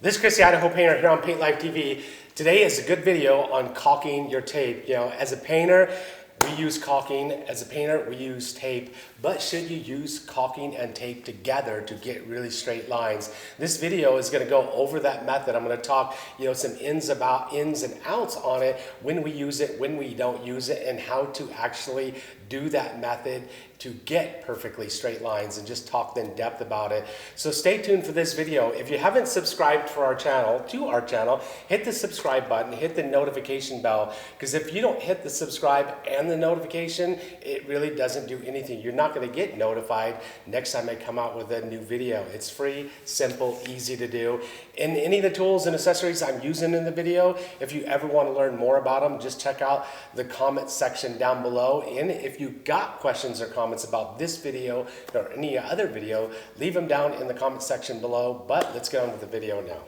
This is Chris, the Idaho painter here on Paint Life TV. Today is a good video on caulking your tape. You know, as a painter, we use caulking. As a painter, we use tape. But should you use caulking and tape together to get really straight lines? This video is going to go over that method. I'm going to talk, some ins and outs on it, when we use it, when we don't use it, and how to actually do that method to get perfectly straight lines, and just talk in depth about it. So stay tuned for this video. If you haven't subscribed to our channel, hit the subscribe button, hit the notification bell, because if you don't hit the subscribe and the notification, it really doesn't do anything. You're not going to get notified next time I come out with a new video. It's free, simple, easy to do. And any of the tools and accessories I'm using in the video, if you ever want to learn more about them, just check out the comment section down below. And if you got questions or comments about this video or any other video, leave them down in the comment section below. But let's get on with the video now.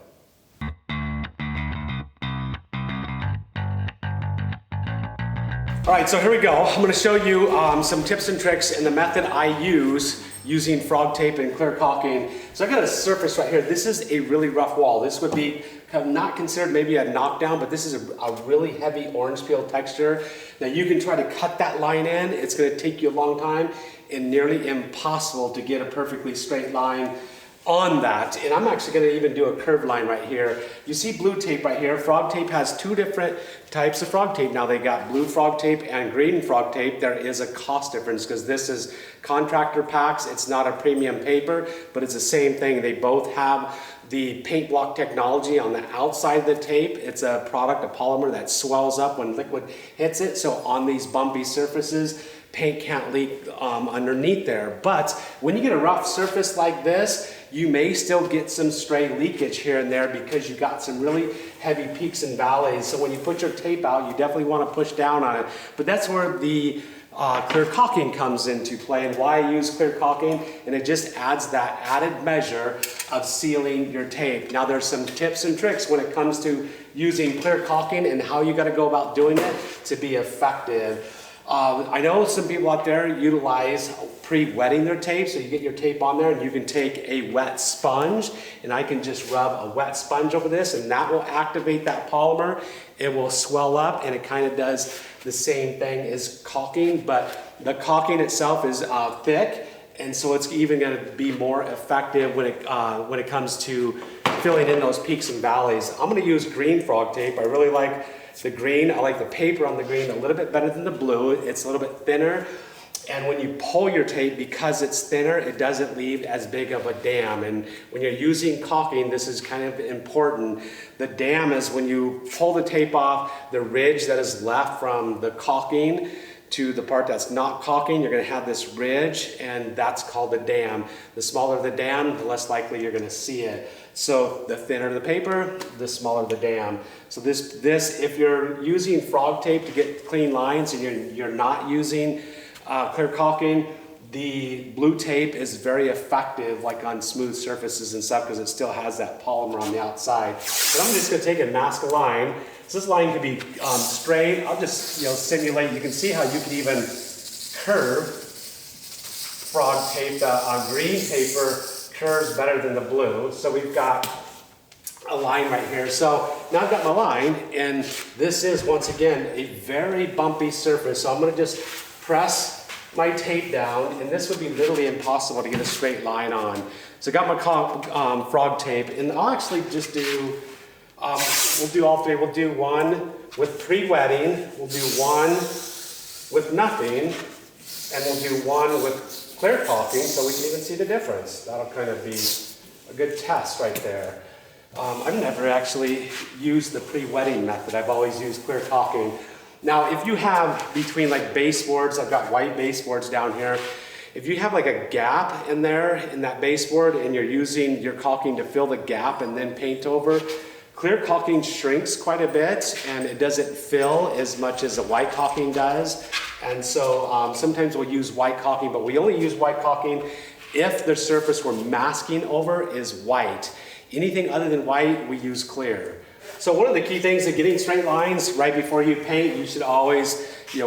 All right, so here we go. I'm going to show you some tips and tricks in the method I use using frog tape and clear caulking. So I got a surface right here. This is a really rough wall. This would be not considered maybe a knockdown, but this is a really heavy orange peel texture. Now you can try to cut that line in. It's going to take you a long time and nearly impossible to get a perfectly straight line on that. And I'm actually going to even do a curved line right here. You see blue tape right here. Frog tape has two different types of frog tape. Now they got blue frog tape and green frog tape. There is a cost difference because this is contractor packs. It's not a premium paper, but it's the same thing. They both have the paint block technology on the outside of the tape. It's a product, a polymer that swells up when liquid hits it. So on these bumpy surfaces, paint can't leak underneath there. But when you get a rough surface like this, you may still get some stray leakage here and there because you got some really heavy peaks and valleys. So when you put your tape out, you definitely want to push down on it. But that's where the clear caulking comes into play, and why I use clear caulking, and it just adds that added measure of sealing your tape. Now there's some tips and tricks when it comes to using clear caulking and how you got to go about doing it to be effective. I know some people out there utilize pre-wetting their tape, so you get your tape on there and you can take a wet sponge, and I can just rub a wet sponge over this and that will activate that polymer. It will swell up, and it kind of does the same thing as caulking, but the caulking itself is thick, and so it's even going to be more effective when it comes to filling in those peaks and valleys. I'm going to use green frog tape. I really like the green. I like the paper on the green a little bit better than the blue. It's a little bit thinner, and when you pull your tape, because it's thinner, it doesn't leave as big of a dam. And when you're using caulking, this is kind of important. The dam is when you pull the tape off, the ridge that is left from the caulking to the part that's not caulking, you're going to have this ridge, and that's called the dam. The smaller the dam, the less likely you're going to see it. So the thinner the paper, the smaller the dam. So this if you're using frog tape to get clean lines and you're not using clear caulking, the blue tape is very effective, like on smooth surfaces and stuff, because it still has that polymer on the outside. But I'm just going to take and mask a line. So this line could be straight. I'll just simulate. You can see how you could even curve frog tape. Green paper curves better than the blue. So we've got a line right here. So now I've got my line, and this is once again a very bumpy surface. So I'm going to just press my tape down, and this would be literally impossible to get a straight line on. So I got my frog tape, and I'll actually just do, we'll do all three. We'll do one with pre-wetting, we'll do one with nothing, and we'll do one with clear caulking so we can even see the difference. That'll kind of be a good test right there. I've never actually used the pre-wetting method. I've always used clear caulking. Now, if you have between like baseboards, I've got white baseboards down here. If you have like a gap in there in that baseboard and you're using your caulking to fill the gap and then paint over, clear caulking shrinks quite a bit and it doesn't fill as much as a white caulking does. And so sometimes we'll use white caulking, but we only use white caulking if the surface we're masking over is white. Anything other than white, we use clear. So one of the key things in getting straight lines right before you paint, you should always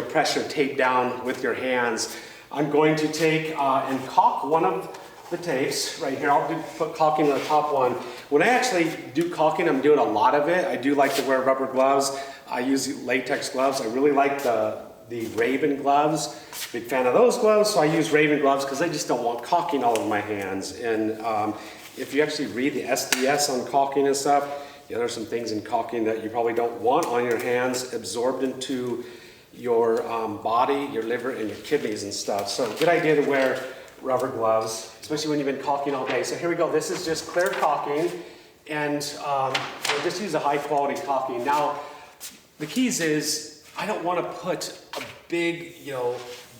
press your tape down with your hands. I'm going to take and caulk one of the tapes right here. I'll put caulking on the top one. When I actually do caulking, I'm doing a lot of it. I do like to wear rubber gloves. I use latex gloves. I really like the Raven gloves. Big fan of those gloves, so I use Raven gloves because I just don't want caulking all over my hands. And if you actually read the SDS on caulking and stuff, yeah, there's some things in caulking that you probably don't want on your hands absorbed into your body, your liver, and your kidneys and stuff. So good idea to wear rubber gloves, especially when you've been caulking all day. So here we go. This is just clear caulking, and we'll just use a high quality caulking. Now, the keys is I don't want to put a big,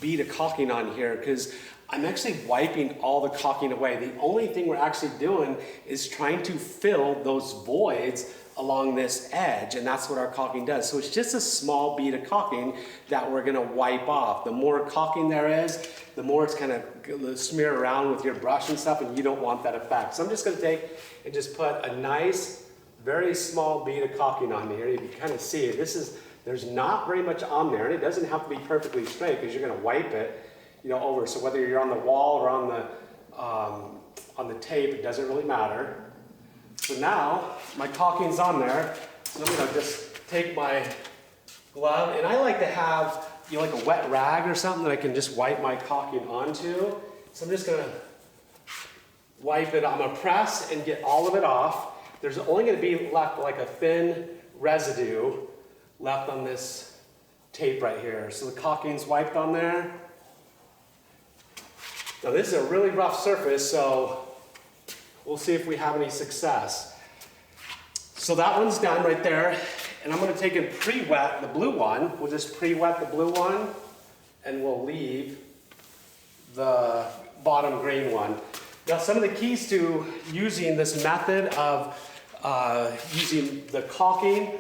bead of caulking on here because I'm actually wiping all the caulking away. The only thing we're actually doing is trying to fill those voids along this edge, and that's what our caulking does. So it's just a small bead of caulking that we're gonna wipe off. The more caulking there is, the more it's kind of smear around with your brush and stuff, and you don't want that effect. So I'm just gonna take and just put a nice, very small bead of caulking on here. You can kind of see it. There's not very much on there, and it doesn't have to be perfectly straight because you're gonna wipe it, over. So whether you're on the wall or on the tape, it doesn't really matter. So now my caulking's on there. So I'm gonna just take my glove, and I like to have like a wet rag or something that I can just wipe my caulking onto. So I'm just gonna wipe it. I'm gonna press and get all of it off. There's only gonna be left like a thin residue left on this tape right here. So the caulking's wiped on there. Now this is a really rough surface, so we'll see if we have any success. So that one's done right there, and I'm going to take and pre-wet the blue one. We'll just pre-wet the blue one, and we'll leave the bottom green one. Now some of the keys to using this method of using the caulking,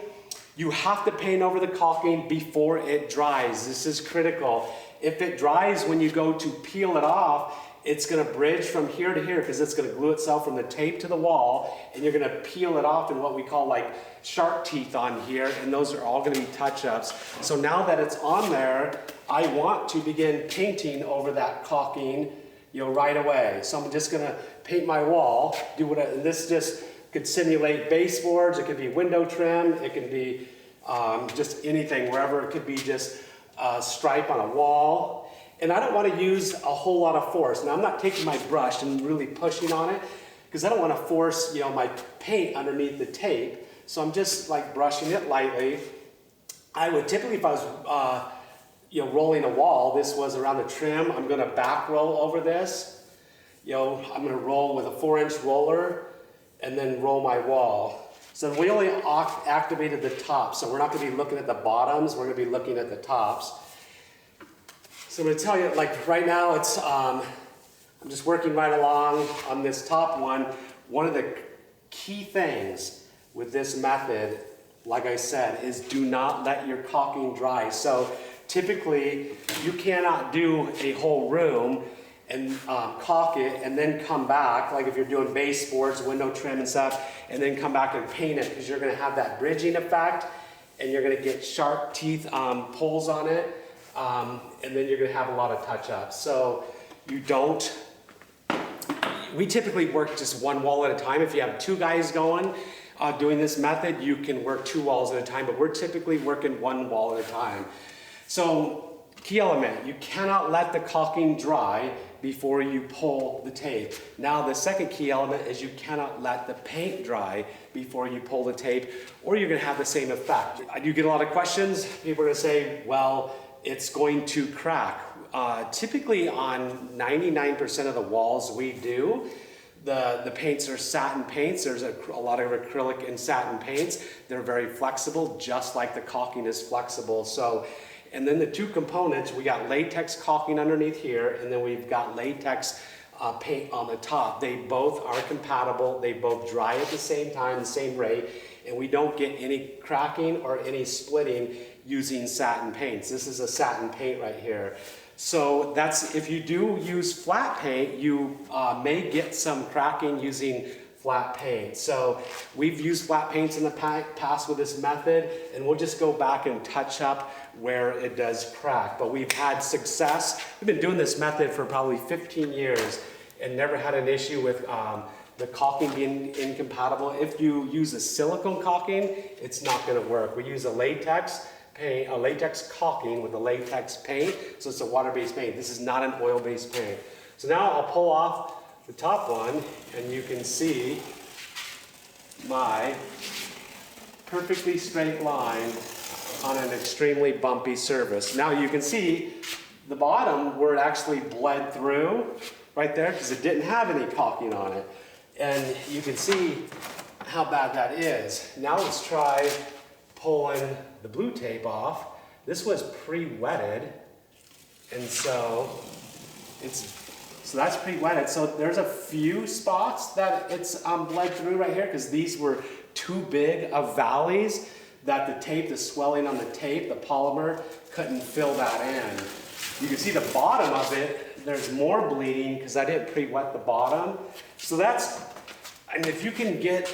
you have to paint over the caulking before it dries. This is critical. If it dries when you go to peel it off, it's gonna bridge from here to here because it's gonna glue itself from the tape to the wall, and you're gonna peel it off in what we call like shark teeth on here, and those are all gonna be touch-ups. So now that it's on there, I want to begin painting over that caulking, right away. So I'm just gonna paint my wall, this just could simulate baseboards, it could be window trim, it could be just anything, wherever it could be just a stripe on a wall. And I don't want to use a whole lot of force. Now I'm not taking my brush and really pushing on it because I don't want to force my paint underneath the tape. So I'm just like brushing it lightly. I would typically, if I was rolling a wall, this was around the trim, I'm going to back roll over this. I'm going to roll with a 4-inch roller and then roll my wall. So we only activated the top, so we're not going to be looking at the bottoms, we're going to be looking at the tops. So I'm going to tell you, like right now, I'm just working right along on this top one. One of the key things with this method, like I said, is do not let your caulking dry. So typically, you cannot do a whole room and caulk it and then come back, like if you're doing baseboards, window trim and stuff, and then come back and paint it because you're going to have that bridging effect and you're going to get sharp teeth pulls on it, and then you're going to have a lot of touch-ups. So we typically work just one wall at a time. If you have two guys going doing this method, you can work 2 walls at a time, but we're typically working one wall at a time. So key element, you cannot let the caulking dry before you pull the tape. Now the second key element is you cannot let the paint dry before you pull the tape, or you're gonna have the same effect. I do get a lot of questions. People are gonna say, well, it's going to crack. Typically on 99% of the walls we do, the paints are satin paints. There's a lot of acrylic and satin paints. They're very flexible, just like the caulking is flexible. So, and then the two components, we got latex caulking underneath here, and then we've got latex paint on the top. They both are compatible. They both dry at the same time, the same rate, and we don't get any cracking or any splitting using satin paints. This is a satin paint right here. So that's, if you do use flat paint, you may get some cracking using flat paint. So we've used flat paints in the past with this method, and we'll just go back and touch up where it does crack. But we've had success. We've been doing this method for probably 15 years and never had an issue with the caulking being incompatible. If you use a silicone caulking, it's not gonna work. We use a latex paint, a latex caulking with a latex paint, so it's a water-based paint. This is not an oil-based paint. So now I'll pull off the top one, and you can see my perfectly straight line on an extremely bumpy surface. Now you can see the bottom where it actually bled through right there because it didn't have any caulking on it. And you can see how bad that is. Now let's try pulling the blue tape off. This was pre-wetted, and so that's pre-wetted. So there's a few spots that it's bled through right here because these were too big of valleys that the tape, the swelling on the tape, the polymer couldn't fill that in. You can see the bottom of it, there's more bleeding because I didn't pre-wet the bottom. So that's, and if you can get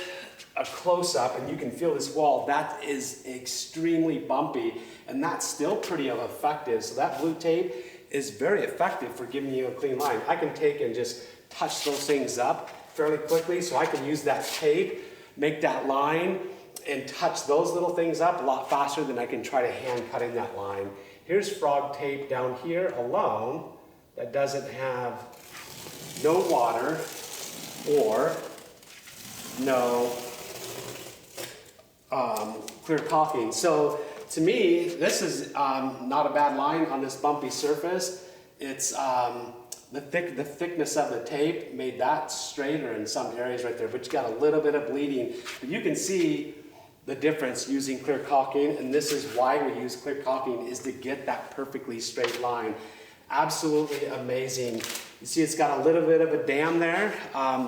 a close-up and you can feel this wall, that is extremely bumpy, and that's still pretty effective. So that blue tape is very effective for giving you a clean line. I can take and just touch those things up fairly quickly, so I can use that tape, make that line, and touch those little things up a lot faster than I can try to hand cut in that line. Here's frog tape down here alone that doesn't have no water or no clear caulking. So to me, this is not a bad line on this bumpy surface. It's the thickness of the tape made that straighter in some areas right there, but you got a little bit of bleeding. But you can see the difference using clear caulking, and this is why we use clear caulking, is to get that perfectly straight line. Absolutely amazing. You see it's got a little bit of a dam there,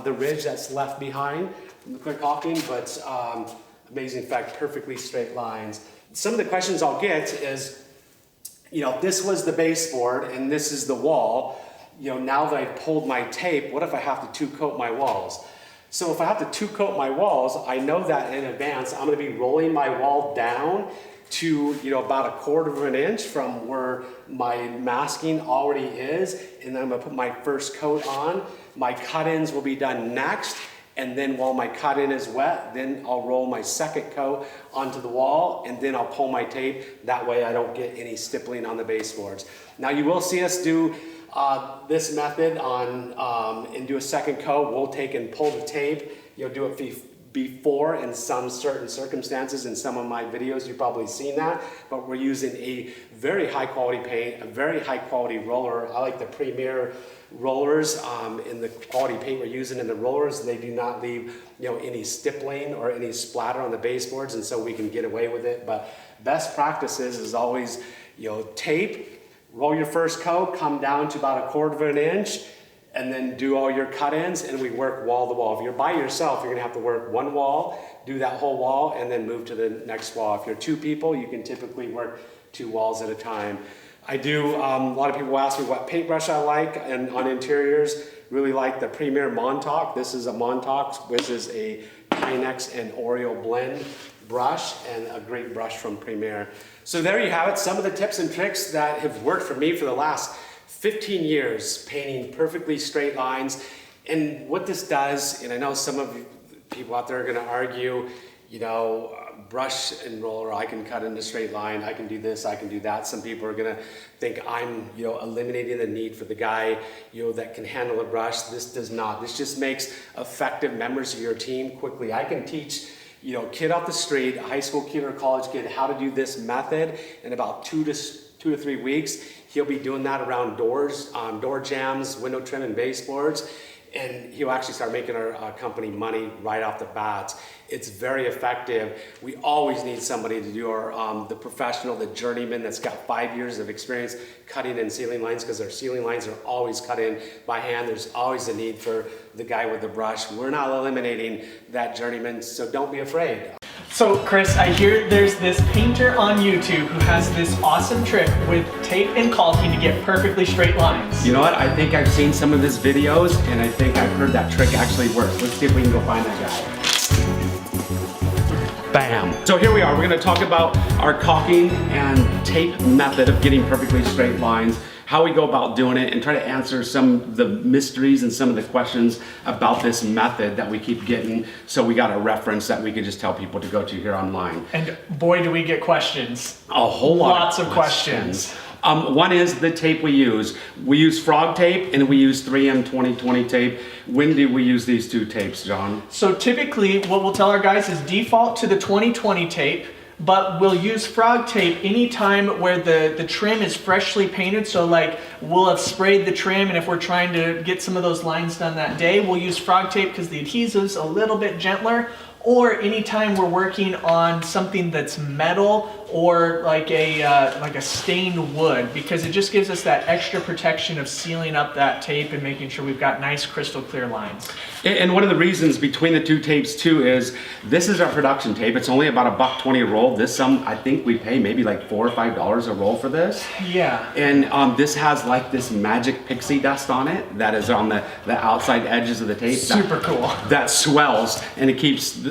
the ridge that's left behind from the clear caulking, but amazing, in fact, perfectly straight lines. Some of the questions I'll get is, you know, this was the baseboard and this is the wall. You know, now that I've pulled my tape, what if I have to two-coat my walls? So if I have to two-coat my walls, I know that in advance I'm going to be rolling my wall down to, you know, about 1/4 of an inch from where my masking already is, and then I'm going to put my first coat on. My cut-ins will be done next, and then while my cut-in is wet, then I'll roll my second coat onto the wall, and then I'll pull my tape. That way I don't get any stippling on the baseboards. Now you will see us do this method on and do a second coat. We'll take and pull the tape. You'll do it before in some certain circumstances. In some of my videos, you've probably seen that, but we're using a very high quality paint, a very high quality roller. I like the Premier rollers in the quality paint we're using in the rollers. They do not leave, you know, any stippling or any splatter on the baseboards, and so we can get away with it. But best practices is always, you know, tape, roll your first coat, come down to about 1/4 of an inch, and then do all your cut-ins, and we work wall to wall. If you're by yourself, you're gonna have to work one wall, do that whole wall, and then move to the next wall. If you're 2 people, you can typically work 2 walls at a time. I do, a lot of people ask me what paintbrush I like, and on interiors, really like the Premier Montauk. This is a Montauk, which is a Kinex and Oreo blend brush, and a great brush from Premier. So there you have it, some of the tips and tricks that have worked for me for the last 15 years, painting perfectly straight lines. And what this does, and I know some of you people out there are gonna argue, you know, brush and roller, I can cut in a straight line, I can do this, I can do that. Some people are gonna think I'm, you know, eliminating the need for the guy, you know, that can handle a brush. This does not. This just makes effective members of your team quickly. I can teach, you know, kid off the street, a high school kid or a college kid, how to do this method in about 2 to 3 weeks. He'll be doing that around doors, door jams, window trim, and baseboards, and he'll actually start making our company money right off the bat. It's very effective. We always need somebody to do our, the professional, the journeyman that's got 5 years of experience cutting in ceiling lines, because our ceiling lines are always cut in by hand. There's always a need for the guy with the brush. We're not eliminating that journeyman, so don't be afraid. So Chris, I hear there's this painter on YouTube who has this awesome trick with tape and caulking to get perfectly straight lines. You know what? I think I've seen some of his videos, and I think I've heard that trick actually works. Let's see if we can go find that guy. Bam! So here we are. We're going to talk about our caulking and tape method of getting perfectly straight lines. how we go about doing it and try to answer some of the mysteries and some of the questions about this method that we keep getting. So we got a reference that we could just tell people to go to here online. And boy, do we get questions. A whole lot. Lots of questions. One is the tape we use. We use frog tape and we use 3M 2020 tape. When do we use these two tapes, John? So typically what we'll tell our guys is default to the 2020 tape, but we'll use frog tape anytime where the trim is freshly painted. So like we'll have sprayed the trim, and if we're trying to get some of those lines done that day, we'll use frog tape because the adhesive's a little bit gentler. Or anytime we're working on something that's metal or like a stained wood, because it just gives us that extra protection of sealing up that tape and making sure we've got nice crystal clear lines. And one of the reasons between the two tapes too is this is our production tape. It's only about $1.20 a roll. This I think we pay maybe like $4 or $5 a roll for this. Yeah. And this has like this magic pixie dust on it that is on the outside edges of the tape. Super cool. That swells and it keeps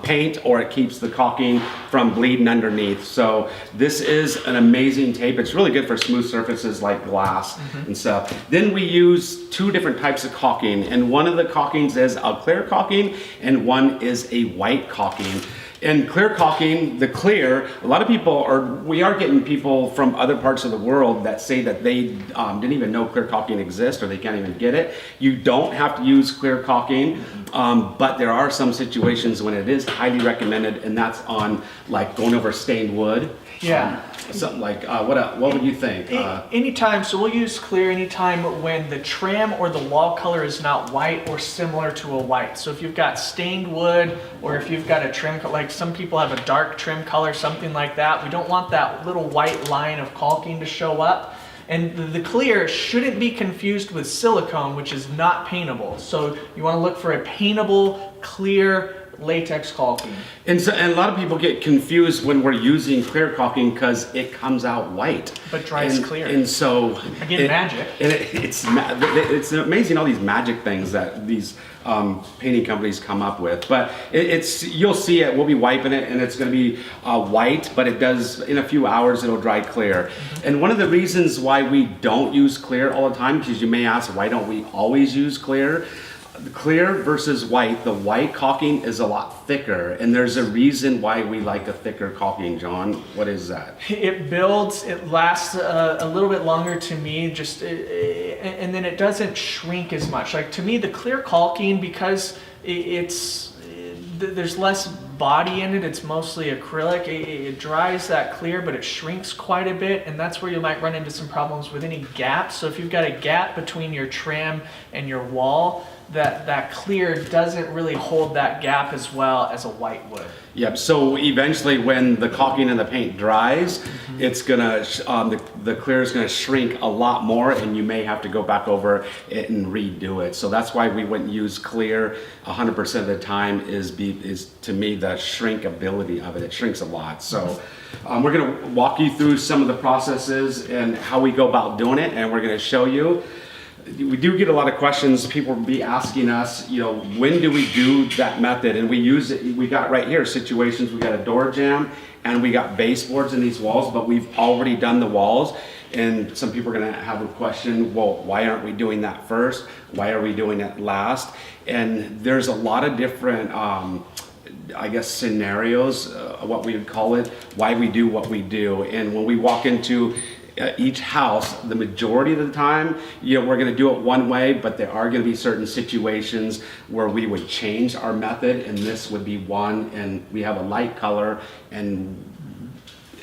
paint, or it keeps the caulking from bleeding underneath. So this is an amazing tape. It's really good for smooth surfaces like glass and stuff. Then we use two different types of caulking, and one of the caulkings is a clear caulking and one is a white caulking. And clear caulking, the clear, a lot of people we are getting people from other parts of the world that say that they didn't even know clear caulking exists, or they can't even get it. You don't have to use clear caulking, but there are some situations when it is highly recommended, and that's on like going over stained wood. Yeah. Something like, what would you think? Anytime, so we'll use clear anytime when the trim or the wall color is not white or similar to a white. So if you've got stained wood, or if you've got a trim, like some people have a dark trim color, something like that, we don't want that little white line of caulking to show up. And the clear shouldn't be confused with silicone, which is not paintable. So you want to look for a paintable, clear, latex caulking. And a lot of people get confused when we're using clear caulking because it comes out white. But dries clear. And so... Again, magic. And it's amazing all these magic things that these painting companies come up with. But you'll see it, we'll be wiping it and it's going to be white, but it does, in a few hours, it'll dry clear. And one of the reasons why we don't use clear all the time, because you may ask, why don't we always use clear? Clear versus white, the white caulking is a lot thicker, and there's a reason why we like a thicker caulking, John. What is that? It builds, it lasts a little bit longer to me, and then it doesn't shrink as much. Like to me, the clear caulking, because there's less body in it, it's mostly acrylic, it dries that clear, but it shrinks quite a bit, and that's where you might run into some problems with any gaps. So if you've got a gap between your trim and your wall, that clear doesn't really hold that gap as well as a white would. Yep. So eventually, when the caulking and the paint dries, it's gonna the clear is gonna shrink a lot more, and you may have to go back over it and redo it. So that's why we wouldn't use clear 100% of the time. Is to me the shrinkability of it. It shrinks a lot. So we're gonna walk you through some of the processes and how we go about doing it, and we're gonna show you. We do get a lot of questions. People will be asking us, when do we do that method? And we use it. We got right here situations. We got a door jamb and we got baseboards in these walls, but we've already done the walls. And some people are going to have a question, well, why aren't we doing that first? Why are we doing it last? And there's a lot of different scenarios, what we would call it, why we do what we do. And when we walk into each house, the majority of the time, we're going to do it one way, but there are going to be certain situations where we would change our method, and this would be one. And we have a light color, and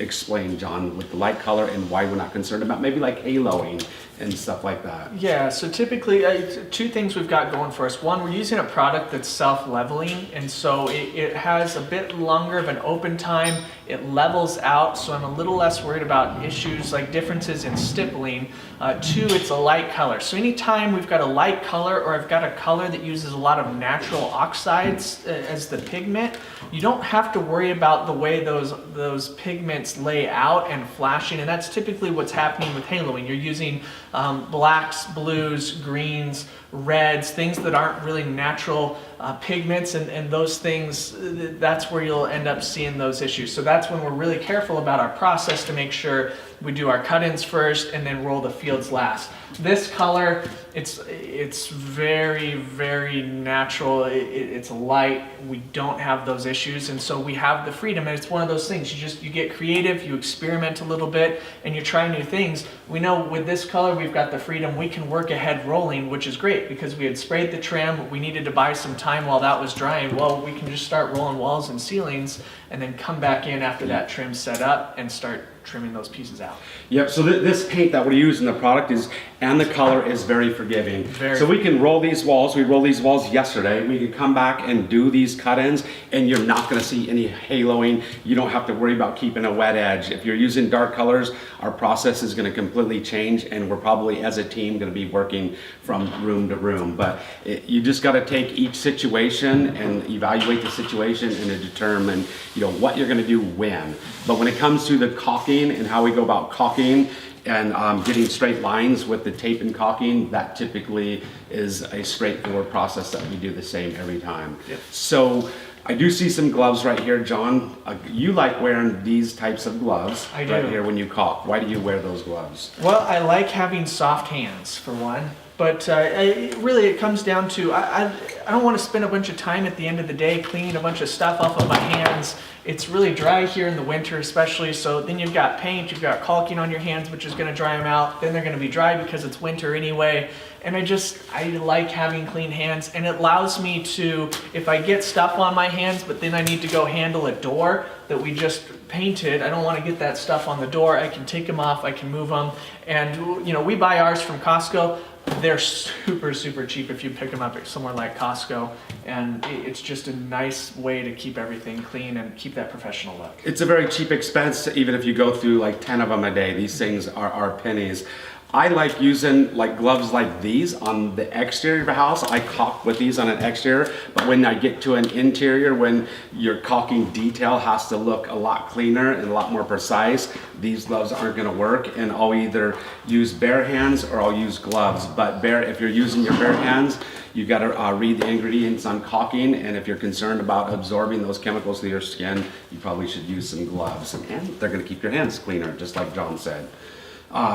explain, John, with the light color and why we're not concerned about maybe like haloing and stuff like that. Yeah, so typically two things we've got going for us. One, we're using a product that's self-leveling, and so it has a bit longer of an open time. It levels out, so I'm a little less worried about issues like differences in stippling. Two, it's a light color. So anytime we've got a light color, or I've got a color that uses a lot of natural oxides as the pigment, you don't have to worry about the way those pigments lay out and flashing, and that's typically what's happening with haloing. You're using blacks, blues, greens, reds, things that aren't really natural pigments, and those things, that's where you'll end up seeing those issues. So that's when we're really careful about our process to make sure We do our cut-ins first and then roll the fields last. This color, it's very, very natural. It's light. We don't have those issues, and so we have the freedom. And it's one of those things. You get creative, you experiment a little bit, and you try new things. We know with this color, we've got the freedom. We can work ahead rolling, which is great because we had sprayed the trim. We needed to buy some time while that was drying. Well, we can just start rolling walls and ceilings, and then come back in after that trim's set up and start trimming those pieces out. Yep, so this paint that we're using, the product is, and the color is very forgiving. So we can roll these walls. We rolled these walls yesterday. We can come back and do these cut-ins, and you're not gonna see any haloing. You don't have to worry about keeping a wet edge. If you're using dark colors, our process is gonna completely change, and we're probably, as a team, gonna be working from room to room. But you just gotta take each situation and evaluate the situation and determine, what you're gonna do when. But when it comes to the caulking and how we go about caulking and getting straight lines with the tape and caulking, that typically is a straightforward process that we do the same every time. Yep. So I do see some gloves right here, John. You like wearing these types of gloves I do. right here when you caulk. Why do you wear those gloves? Well, I like having soft hands, for one. But really, it comes down to, I don't want to spend a bunch of time at the end of the day cleaning a bunch of stuff off of my hands. It's really dry here in the winter especially, so then you've got paint, you've got caulking on your hands, which is going to dry them out. Then they're going to be dry because it's winter anyway. And I like having clean hands, and it allows me to, if I get stuff on my hands, but then I need to go handle a door that we just painted, I don't want to get that stuff on the door. I can take them off, I can move them. And we buy ours from Costco. They're super, super cheap if you pick them up at somewhere like Costco, and it's just a nice way to keep everything clean and keep that professional look. It's a very cheap expense, even if you go through like 10 of them a day. These things are pennies. I like using like gloves like these on the exterior of a house. I caulk with these on an exterior, but when I get to an interior, when your caulking detail has to look a lot cleaner and a lot more precise, these gloves aren't gonna work, and I'll either use bare hands or I'll use gloves. But if you're using your bare hands, you gotta read the ingredients on caulking, and if you're concerned about absorbing those chemicals to your skin, you probably should use some gloves, and they're gonna keep your hands cleaner, just like John said.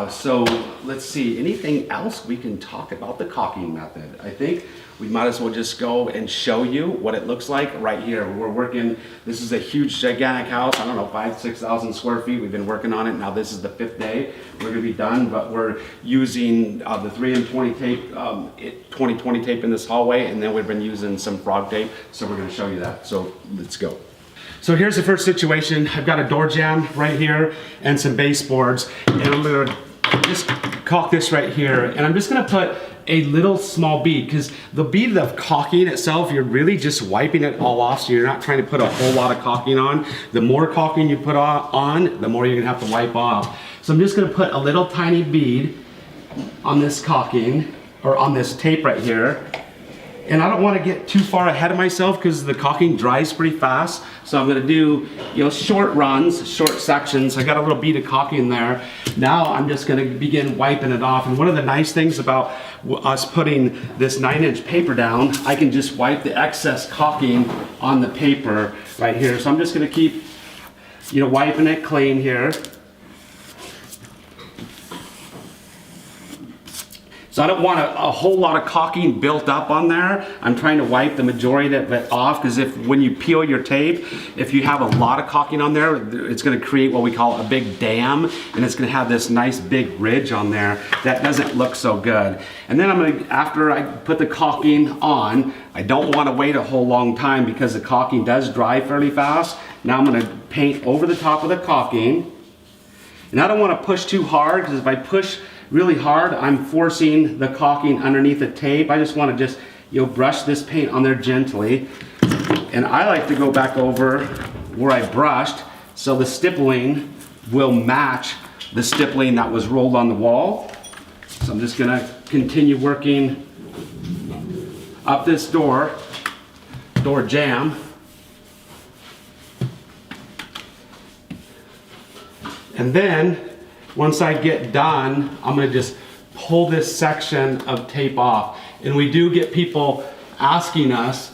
So let's see, anything else we can talk about the caulking method? I think we might as well just go and show you what it looks like right here. We're working, this is a huge, gigantic house, I don't know, 5,000 to 6,000 square feet. We've been working on it. Now this is the 5th day. We're gonna be done, but we're using the 3M20 tape, 2020 tape in this hallway, and then we've been using some frog tape. So we're gonna show you that. So let's go. So here's the first situation. I've got a door jamb right here and some baseboards, and I'm gonna just caulk this right here. And I'm just gonna put a little small bead, because the bead of caulking itself, you're really just wiping it all off, so you're not trying to put a whole lot of caulking on. The more caulking you put on, the more you're gonna have to wipe off. So I'm just gonna put a little tiny bead on this caulking, or on this tape right here. And I don't want to get too far ahead of myself because the caulking dries pretty fast. So I'm going to do, short runs, short sections. I got a little bead of caulking there. Now I'm just going to begin wiping it off. And one of the nice things about us putting this 9-inch paper down, I can just wipe the excess caulking on the paper right here. So I'm just going to keep, wiping it clean here. So I don't want a whole lot of caulking built up on there. I'm trying to wipe the majority of it off, because when you peel your tape, if you have a lot of caulking on there, it's gonna create what we call a big dam, and it's gonna have this nice big ridge on there that doesn't look so good. And then after I put the caulking on, I don't wanna wait a whole long time because the caulking does dry fairly fast. Now I'm gonna paint over the top of the caulking. And I don't wanna push too hard, because if I push really hard, I'm forcing the caulking underneath the tape. I just want to brush this paint on there gently. And I like to go back over where I brushed, so the stippling will match the stippling that was rolled on the wall. So I'm just gonna continue working up this door jamb. And then, once I get done, I'm gonna just pull this section of tape off. And we do get people asking us,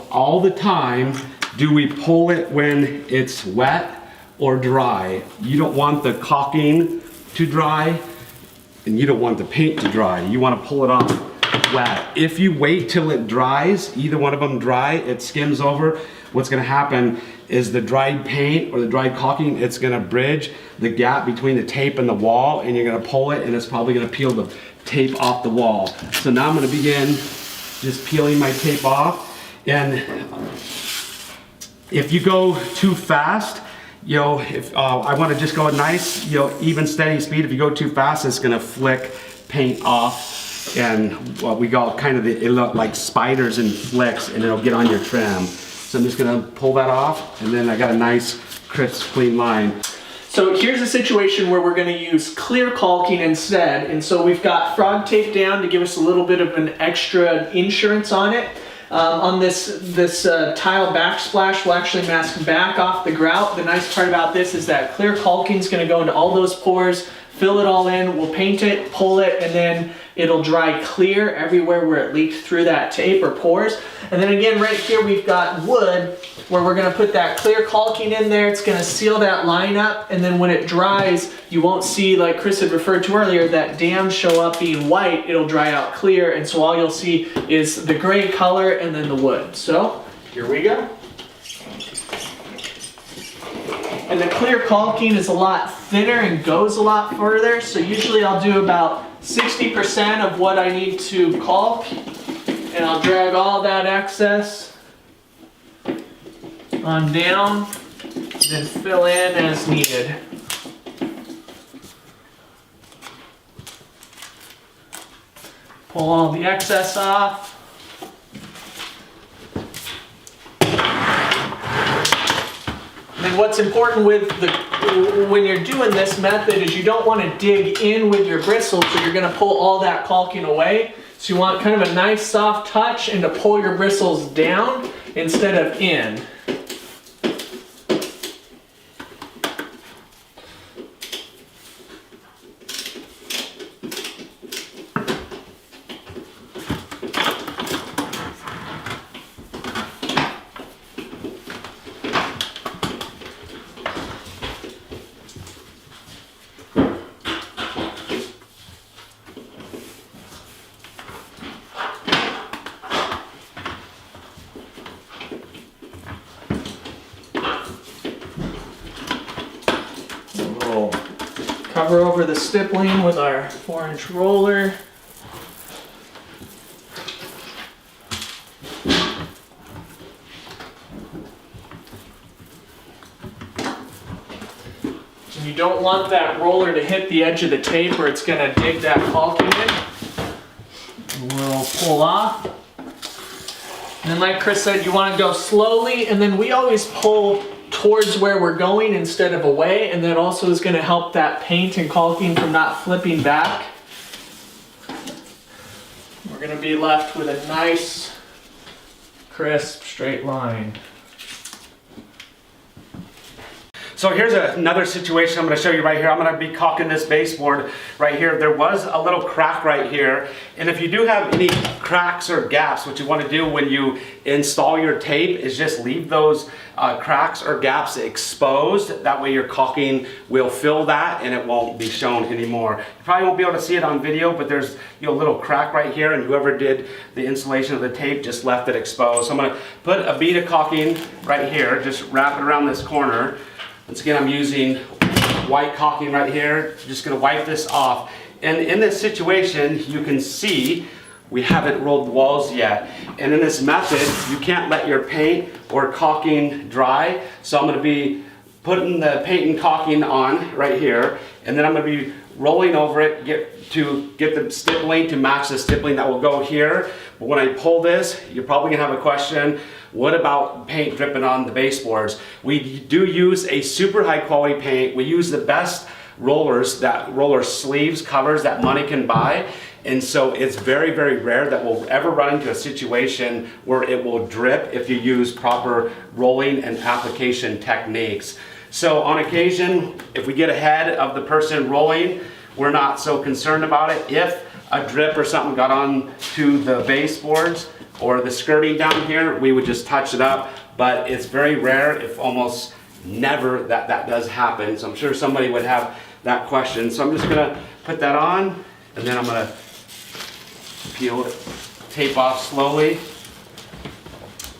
all the time, do we pull it when it's wet or dry. You don't want the caulking to dry, and you don't want the paint to dry. You want to pull it off wet. If you wait till it dries, either one of them dry, it skims over, what's going to happen is the dried paint or the dried caulking, it's going to bridge the gap between the tape and the wall, and you're going to pull it, and it's probably going to peel the tape off the wall. So now I'm going to begin just peeling my tape off. And if you go too fast, you know, if I want to just go a nice, you know, even steady speed. If you go too fast, it's going to flick paint off, and what we call kind of it look like spiders and flicks, and it'll get on your trim. So I'm just going to pull that off, and then I got a nice crisp clean line. So here's a situation where we're going to use clear caulking instead, and so we've got frog tape down to give us a little bit of an extra insurance on it. On this tile backsplash will actually mask back off the grout. The nice part about this is that clear caulking is going to go into all those pores, fill it all in, we'll paint it, pull it, and then it'll dry clear everywhere where it leaked through that tape or pores. And then again, right here we've got wood where we're going to put that clear caulking in there. It's going to seal that line up, and then when it dries, you won't see, like Chris had referred to earlier, that dam show up being white. It'll dry out clear, and so all you'll see is the gray color and then the wood. So here we go. And the clear caulking is a lot thinner and goes a lot further, so usually I'll do about 60% of what I need to caulk, and I'll drag all that excess on down, then fill in as needed. Pull all the excess off. And what's important with when you're doing this method is you don't want to dig in with your bristles, so you're going to pull all that caulking away. So you want kind of a nice soft touch and to pull your bristles down instead of in. We'll cover over the stippling with our 4-inch roller. And you don't want that roller to hit the edge of the tape or it's going to dig that caulking in. We'll pull off. And then like Chris said, you want to go slowly, and then we always pull towards where we're going instead of away, and that also is going to help that paint and caulking from not flipping back. We're going to be left with a nice, crisp, straight line. So here's another situation I'm going to show you right here. I'm going to be caulking this baseboard right here. There was a little crack right here, and if you do have any cracks or gaps, what you want to do when you install your tape is just leave those cracks or gaps exposed. That way your caulking will fill that and it won't be shown anymore. You probably won't be able to see it on video, but there's a little crack right here, and whoever did the installation of the tape just left it exposed. So I'm going to put a bead of caulking right here, just wrap it around this corner. Once again, I'm using white caulking right here. Just going to wipe this off. And in this situation, you can see we haven't rolled the walls yet. And in this method, you can't let your paint or caulking dry. So I'm going to be putting the paint and caulking on right here. And then I'm going to be rolling over it to get the stippling to match the stippling that will go here. But when I pull this, you're probably going to have a question. What about paint dripping on the baseboards? We do use a super high quality paint. We use the best rollers, that roller sleeves, covers that money can buy. And so it's very, very rare that we'll ever run into a situation where it will drip if you use proper rolling and application techniques. So on occasion, if we get ahead of the person rolling, we're not so concerned about it. If a drip or something got on to the baseboards or the skirting down here, we would just touch it up. But it's very rare, if almost never that does happen. So I'm sure somebody would have that question. So I'm just gonna put that on, and then I'm gonna peel it, tape off slowly.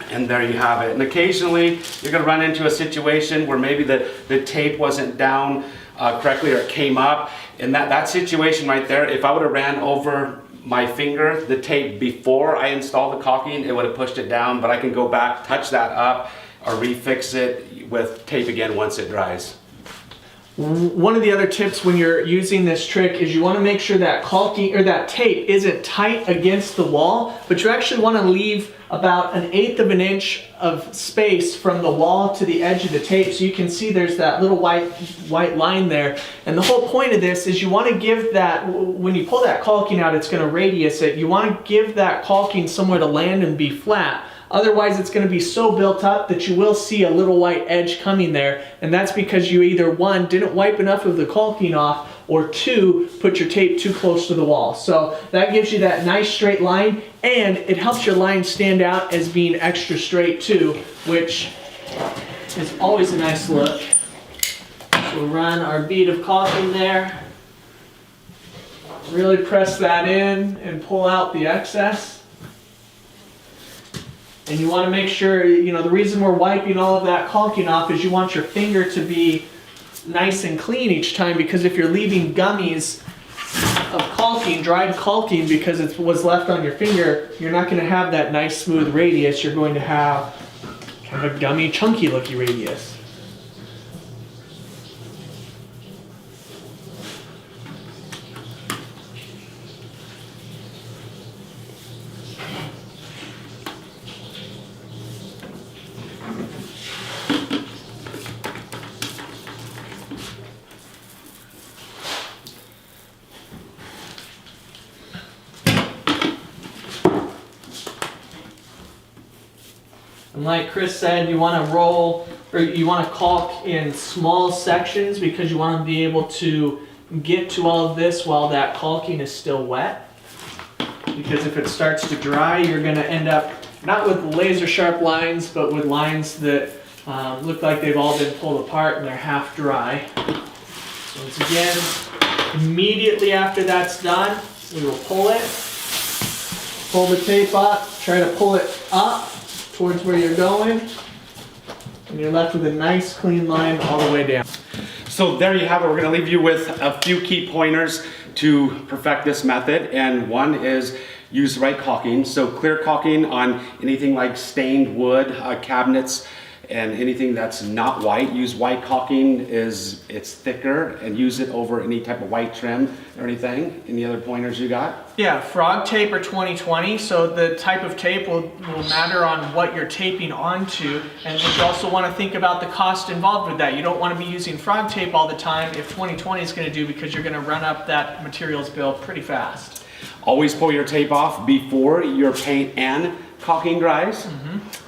And there you have it. And occasionally you're gonna run into a situation where maybe the tape wasn't down correctly, or it came up. In that situation right there, if I would have ran over my finger, the tape, before I installed the caulking, it would have pushed it down, but I can go back, touch that up, or refix it with tape again once it dries. One of the other tips when you're using this trick is you want to make sure that caulking or that tape isn't tight against the wall, but you actually want to leave about 1/8 of an inch of space from the wall to the edge of the tape. So you can see there's that little white line there. And the whole point of this is you want to give that, when you pull that caulking out, it's going to radius it. You want to give that caulking somewhere to land and be flat. Otherwise, it's going to be so built up that you will see a little white edge coming there. And that's because you either, one, didn't wipe enough of the caulking off, or two, put your tape too close to the wall. So that gives you that nice straight line, and it helps your line stand out as being extra straight too, which is always a nice look. So we'll run our bead of caulking there. Really press that in and pull out the excess. And you want to make sure, you know, the reason we're wiping all of that caulking off is you want your finger to be nice and clean each time, because if you're leaving gummies of caulking, dried caulking, because it was left on your finger, you're not going to have that nice smooth radius. You're going to have kind of a gummy, chunky looking radius. And like Chris said, you want to roll, or you want to caulk in small sections, because you want to be able to get to all of this while that caulking is still wet. Because if it starts to dry, you're going to end up not with laser sharp lines, but with lines that look like they've all been pulled apart and they're half dry. So once again, immediately after that's done, we will pull it, pull the tape up, try to pull it up towards where you're going, and you're left with a nice clean line all the way down. So there you have it. We're going to leave you with a few key pointers to perfect this method, and one is use the right caulking. So clear caulking on anything like stained wood, cabinets, and anything that's not white. Use white caulking, it's thicker, and use it over any type of white trim or anything. Any other pointers you got? Yeah, frog tape or 20/20. So the type of tape will matter on what you're taping onto, and you also want to think about the cost involved with that. You don't want to be using frog tape all the time if 20/20 is going to do, because you're going to run up that materials bill pretty fast. Always pull your tape off before your paint and caulking dries,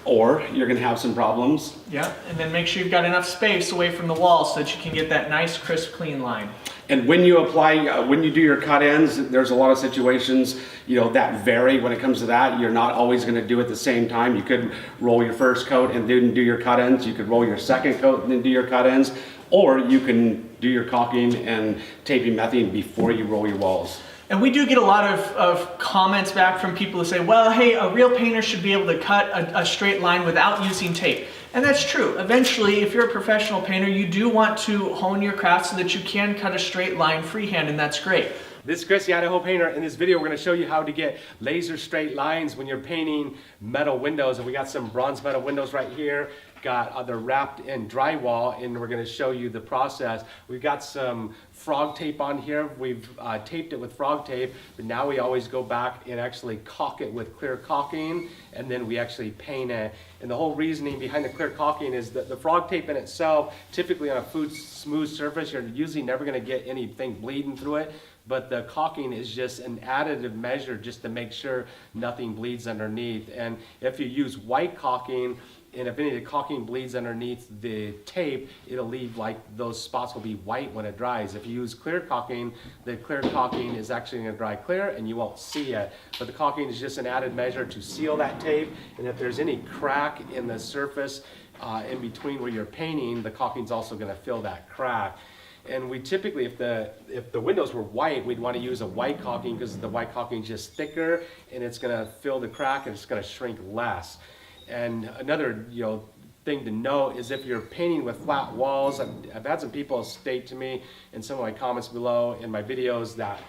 or you're going to have some problems. Yeah, and then make sure you've got enough space away from the wall so that you can get that nice, crisp, clean line. And when you apply, when you do your cut ends, there's a lot of situations, you know, that vary when it comes to that. You're not always going to do it at the same time. You could roll your first coat and then do your cut ends. You could roll your second coat and then do your cut ends, or you can do your caulking and taping method before you roll your walls. And we do get a lot of comments back from people who say, well, hey, a real painter should be able to cut a straight line without using tape. And that's true. Eventually, if you're a professional painter, you do want to hone your craft so that you can cut a straight line freehand, and that's great. This is Chris, the Idaho Painter. In this video, we're going to show you how to get laser straight lines when you're painting metal windows. And we got some bronze metal windows right here. They're wrapped in drywall, and we're going to show you the process. We've got some frog tape on here. We've taped it with frog tape, but now we always go back and actually caulk it with clear caulking, and then we actually paint it. And the whole reasoning behind the clear caulking is that the frog tape in itself, typically on a smooth surface, you're usually never going to get anything bleeding through it. But the caulking is just an additive measure just to make sure nothing bleeds underneath. And if you use white caulking, and if any of the caulking bleeds underneath the tape, it'll leave, like, those spots will be white when it dries. If you use clear caulking, the clear caulking is actually going to dry clear and you won't see it. But the caulking is just an added measure to seal that tape, and if there's any crack in the surface, in between where you're painting, the caulking's also going to fill that crack. And we typically, if the windows were white, we'd want to use a white caulking because the white caulking is just thicker and it's going to fill the crack and it's going to shrink less. And another thing to note is if you're painting with flat walls, I've had some people state to me in some of my comments below in my videos that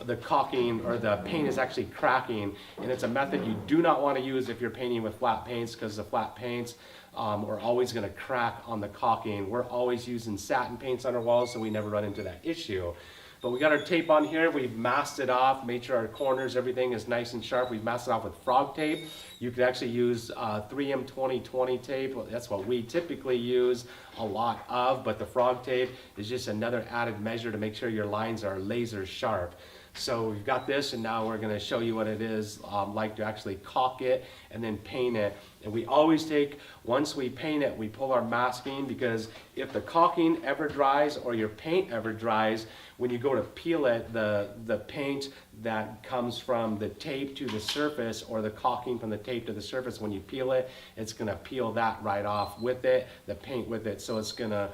the caulking or the paint is actually cracking, and it's a method you do not want to use if you're painting with flat paints, because the flat paints are always going to crack on the caulking. We're always using satin paints on our walls, so we never run into that issue. But we got our tape on here, we've masked it off, made sure our corners, everything is nice and sharp. We've masked it off with frog tape. You could actually use 3M 2020 tape. That's what we typically use a lot of, but the frog tape is just another added measure to make sure your lines are laser sharp. So we've got this, and now we're going to show you what it is like to actually caulk it and then paint it. And we always take, once we paint it, we pull our masking, because if the caulking ever dries or your paint ever dries, when you go to peel it, the paint that comes from the tape to the surface or the caulking from the tape to the surface, when you peel it, it's going to peel that right off with it, the paint with it. So it's going to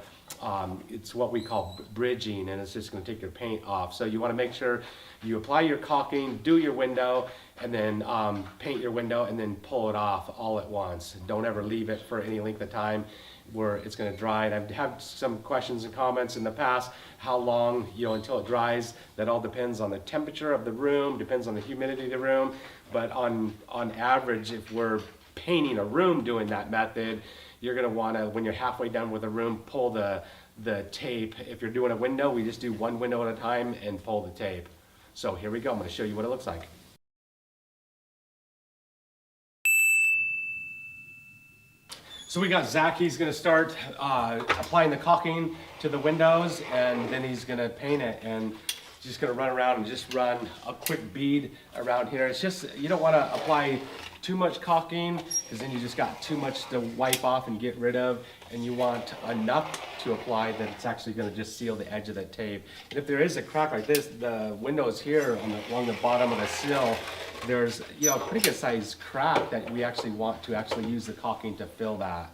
it's what we call bridging, and it's just going to take your paint off. So you want to make sure you apply your caulking, do your window, and then paint your window, and then pull it off all at once. Don't ever leave it for any length of time where it's going to dry. And I've had some questions and comments in the past, how long until it dries. That all depends on the temperature of the room, depends on the humidity of the room. But on average, if we're painting a room doing that method, you're going to want to, when you're halfway done with a room, pull the tape. If you're doing a window, we just do one window at a time and pull the tape. So here we go. I'm going to show you what it looks like. So we got Zach. He's going to start applying the caulking to the windows, and then he's going to paint it, and just going to run around and just run a quick bead around here. It's just, you don't want to apply too much caulking, because then you just got too much to wipe off and get rid of, and you want enough to apply that it's actually going to just seal the edge of the tape. And if there is a crack like this, the windows here along the bottom of the sill, there's a pretty good sized crack that we actually want to actually use the caulking to fill that.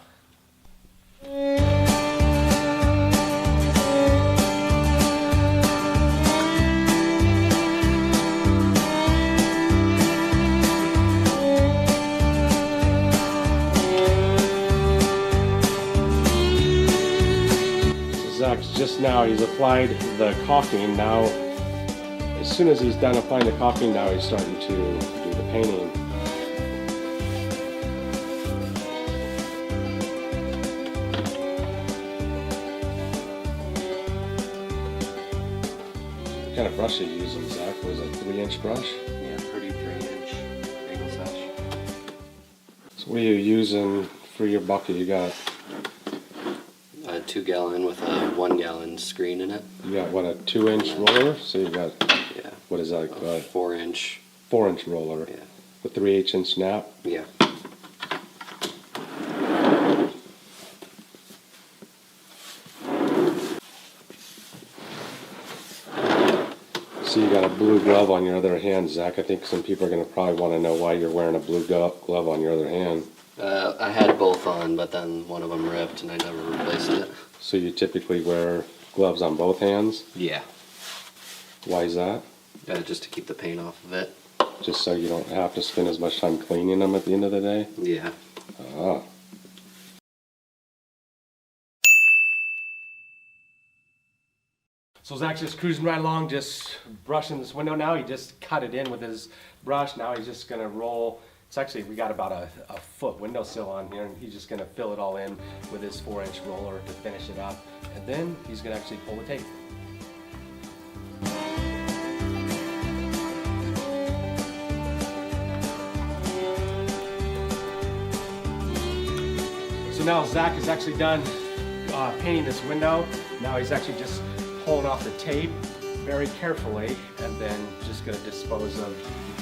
Just now he's applied the caulking. Now as soon as he's done applying the caulking, now he's starting to do the painting. What kind of brush are you using, Zach? Was it a 3-inch brush? Yeah, pretty 3-inch angle sash. So what are you using for your bucket? You got A 2-gallon with a 1-gallon screen in it. You got what, a 2-inch roller? So you got, Yeah. what is that? A 4-inch. 4-inch roller. Yeah. With 3/8" snap. Yeah. So you got a blue glove on your other hand, Zach. I think some people are going to probably want to know why you're wearing a blue glove on your other hand. I had both on, but then one of them ripped and I never replaced it. So you typically wear gloves on both hands? Yeah. Why is that? Just to keep the paint off of it. Just so you don't have to spend as much time cleaning them at the end of the day? Yeah. Ah. So Zach's just cruising right along, just brushing this window now. He just cut it in with his brush. Now he's just gonna roll. It's actually, we got about a foot windowsill on here, and he's just gonna fill it all in with his 4-inch roller to finish it up. And then he's gonna actually pull the tape. So now Zach is actually done painting this window. Now he's actually just pulling off the tape very carefully, and then just going to dispose of.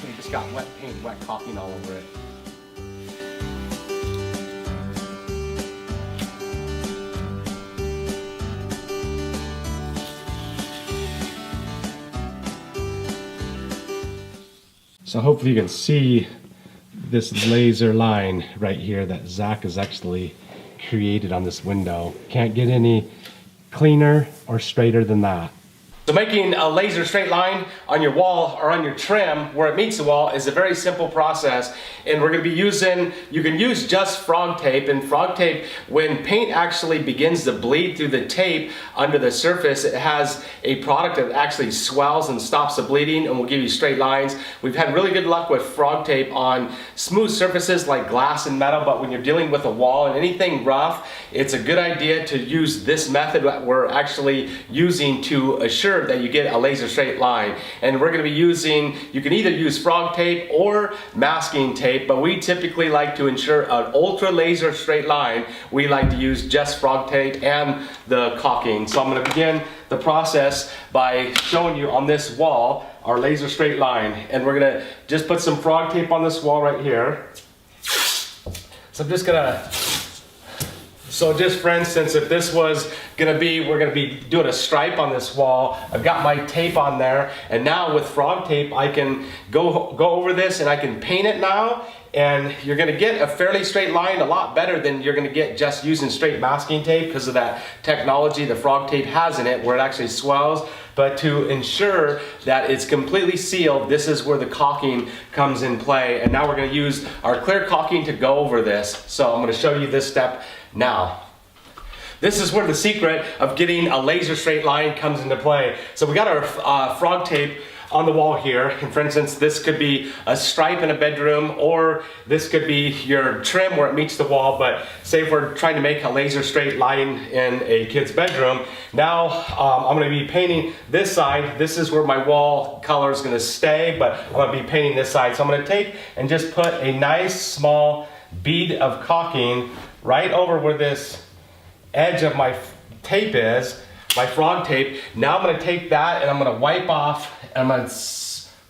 He just got wet paint, wet caulking all over it. So hopefully you can see this laser line right here that Zach is actually created on this window. Can't get any cleaner or straighter than that. So making a laser straight line on your wall or on your trim where it meets the wall is a very simple process, and we're going to be using, you can use just frog tape, and frog tape, when paint actually begins to bleed through the tape under the surface, it has a product that actually swells and stops the bleeding and will give you straight lines. We've had really good luck with frog tape on smooth surfaces like glass and metal, but when you're dealing with a wall and anything rough, it's a good idea to use this method that we're actually using to assure that you get a laser straight line. And we're going to be using, you can either use frog tape or masking tape, but we typically like to ensure an ultra laser straight line. We like to use just frog tape and the caulking. So I'm going to begin the process by showing you on this wall our laser straight line, and we're going to just put some frog tape on this wall right here. So I'm just gonna, so just for instance, if this was gonna be, we're gonna be doing a stripe on this wall, I've got my tape on there, and now with frog tape I can go over this and I can paint it now, and you're gonna get a fairly straight line, a lot better than you're gonna get just using straight masking tape because of that technology the frog tape has in it where it actually swells. But to ensure that it's completely sealed, this is where the caulking comes in play. And now we're gonna use our clear caulking to go over this. So I'm gonna show you this step now. This is where the secret of getting a laser straight line comes into play. So we got our frog tape on the wall here, and for instance this could be a stripe in a bedroom, or this could be your trim where it meets the wall. But say if we're trying to make a laser straight line in a kid's bedroom, now I'm going to be painting this side. This is where my wall color is going to stay, but I'm going to be painting this side. So I'm going to take and just put a nice small bead of caulking right over where this edge of my tape is, my frog tape. Now I'm going to take that and I'm going to wipe off, and I'm going to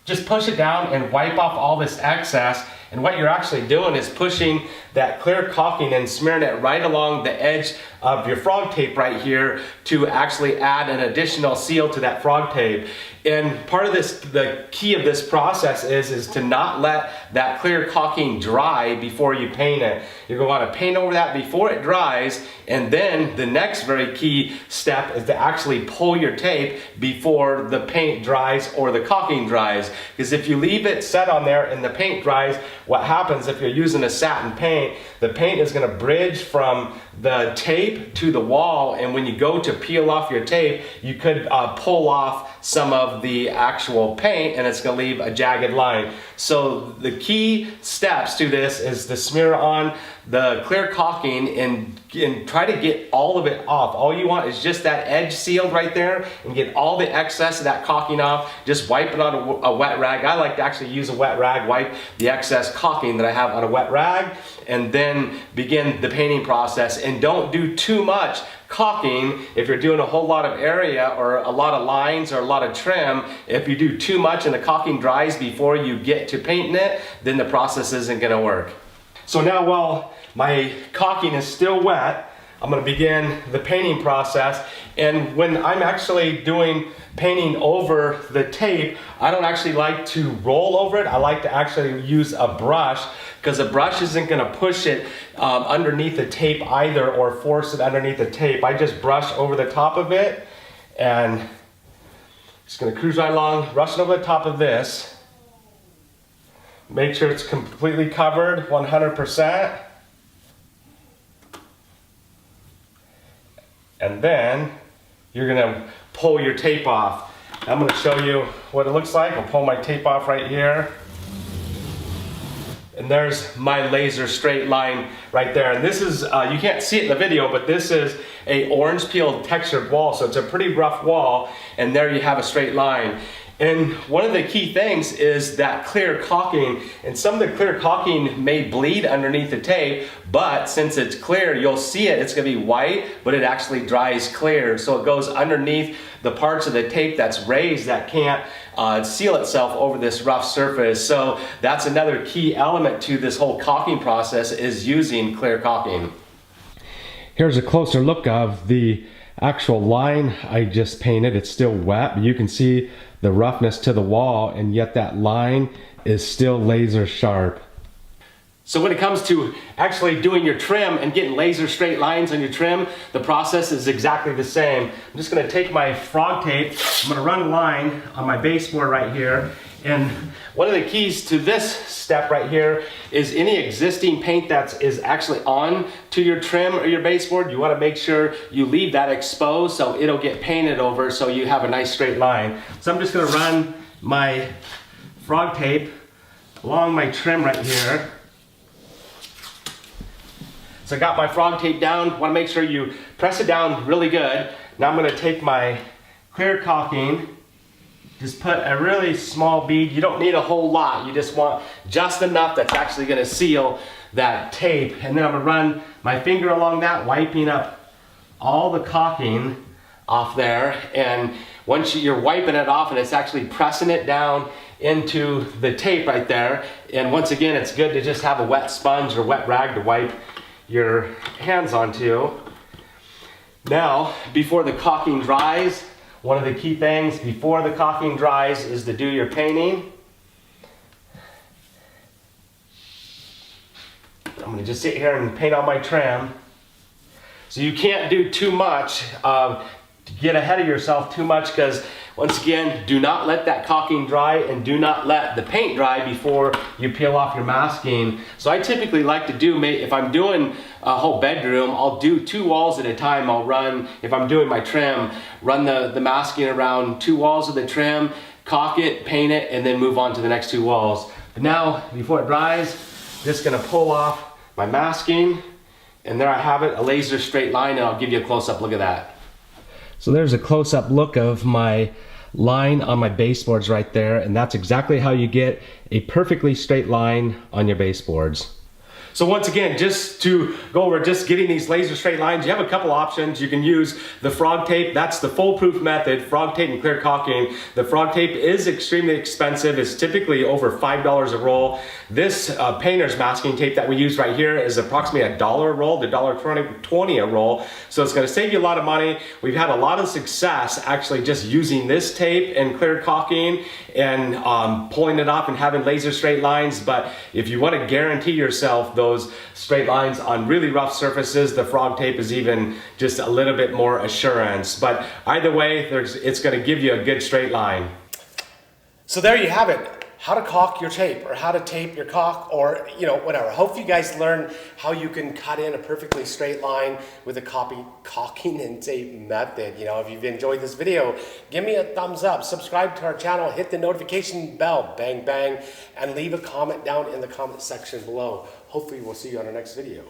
just push it down and wipe off all this excess. And what you're actually doing is pushing that clear caulking and smearing it right along the edge of your frog tape right here to actually add an additional seal to that frog tape. And part of this, the key of this process is to not let that clear caulking dry before you paint it. You're going to want to paint over that before it dries, and then the next very key step is to actually pull your tape before the paint dries or the caulking dries. Because if you leave it set on there and the paint dries, what happens if you're using a satin paint, the paint is going to bridge from the tape to the wall, and when you go to peel off your tape, you could pull off some of the actual paint and it's going to leave a jagged line. So the key steps to this is to smear on the clear caulking and try to get all of it off. All you want is just that edge sealed right there, and get all the excess of that caulking off. Just wipe it on a wet rag. I like to actually use a wet rag, wipe the excess caulking that I have on a wet rag, and then begin the painting process. And don't do too much caulking if you're doing a whole lot of area or a lot of lines or a lot of trim. If you do too much and the caulking dries before you get to painting it, then the process isn't going to work. So now while my caulking is still wet, I'm going to begin the painting process. And when I'm actually doing painting over the tape, I don't actually like to roll over it. I like to actually use a brush, because a brush isn't going to push it underneath the tape either or force it underneath the tape. I just brush over the top of it, and just going to cruise right along, rushing over the top of this. Make sure it's completely covered, 100%. And then you're gonna pull your tape off. I'm gonna show you what it looks like. I'll pull my tape off right here. And there's my laser straight line right there. And this is, you can't see it in the video, but this is a orange peel textured wall. So it's a pretty rough wall, and there you have a straight line. And one of the key things is that clear caulking, and some of the clear caulking may bleed underneath the tape, but since it's clear, you'll see it, it's gonna be white, but it actually dries clear. So it goes underneath the parts of the tape that's raised that can't seal itself over this rough surface. So that's another key element to this whole caulking process, is using clear caulking. Here's a closer look of the actual line I just painted. It's still wet, but you can see the roughness to the wall, and yet that line is still laser sharp. So when it comes to actually doing your trim and getting laser straight lines on your trim, the process is exactly the same. I'm just gonna take my frog tape, I'm gonna run a line on my baseboard right here, and one of the keys to this step right here is any existing paint that is actually on to your trim or your baseboard, you wanna make sure you leave that exposed so it'll get painted over so you have a nice straight line. So I'm just gonna run my frog tape along my trim right here. So I got my frog tape down, want to make sure you press it down really good. Now I'm going to take my clear caulking, just put a really small bead. You don't need a whole lot, you just want just enough that's actually going to seal that tape. And then I'm going to run my finger along that, wiping up all the caulking off there. And once you're wiping it off and it's actually pressing it down into the tape right there. And once again, it's good to just have a wet sponge or wet rag to wipe your hands onto. Now, before the caulking dries, one of the key things before the caulking dries is to do your painting. I'm going to just sit here and paint on my trim. So you can't do too much to get ahead of yourself too much, because once again, do not let that caulking dry and do not let the paint dry before you peel off your masking. So I typically like to do, if I'm doing a whole bedroom, I'll do 2 walls at a time. I'll run, if I'm doing my trim, run the masking around 2 walls of the trim, caulk it, paint it, and then move on to the next 2 walls. But now, before it dries, just gonna pull off my masking, and there I have it, a laser straight line, and I'll give you a close-up look at that. So there's a close-up look of my line on my baseboards right there, and that's exactly how you get a perfectly straight line on your baseboards. So once again, just to go over just getting these laser straight lines, you have a couple options. You can use the frog tape. That's the foolproof method, frog tape and clear caulking. The frog tape is extremely expensive. It's typically over $5 a roll. This painter's masking tape that we use right here is approximately $1 a roll to $1.20 a roll. So it's gonna save you a lot of money. We've had a lot of success actually just using this tape and clear caulking and pulling it off and having laser straight lines. But if you wanna guarantee yourself those straight lines on really rough surfaces, the frog tape is even just a little bit more assurance. But either way, it's going to give you a good straight line. So there you have it. How to caulk your tape, or how to tape your caulk, or whatever. Hope you guys learn how you can cut in a perfectly straight line with a caulking and tape method. If you've enjoyed this video, give me a thumbs up, subscribe to our channel, hit the notification bell, bang, bang, and leave a comment down in the comment section below. Hopefully we'll see you on our next video.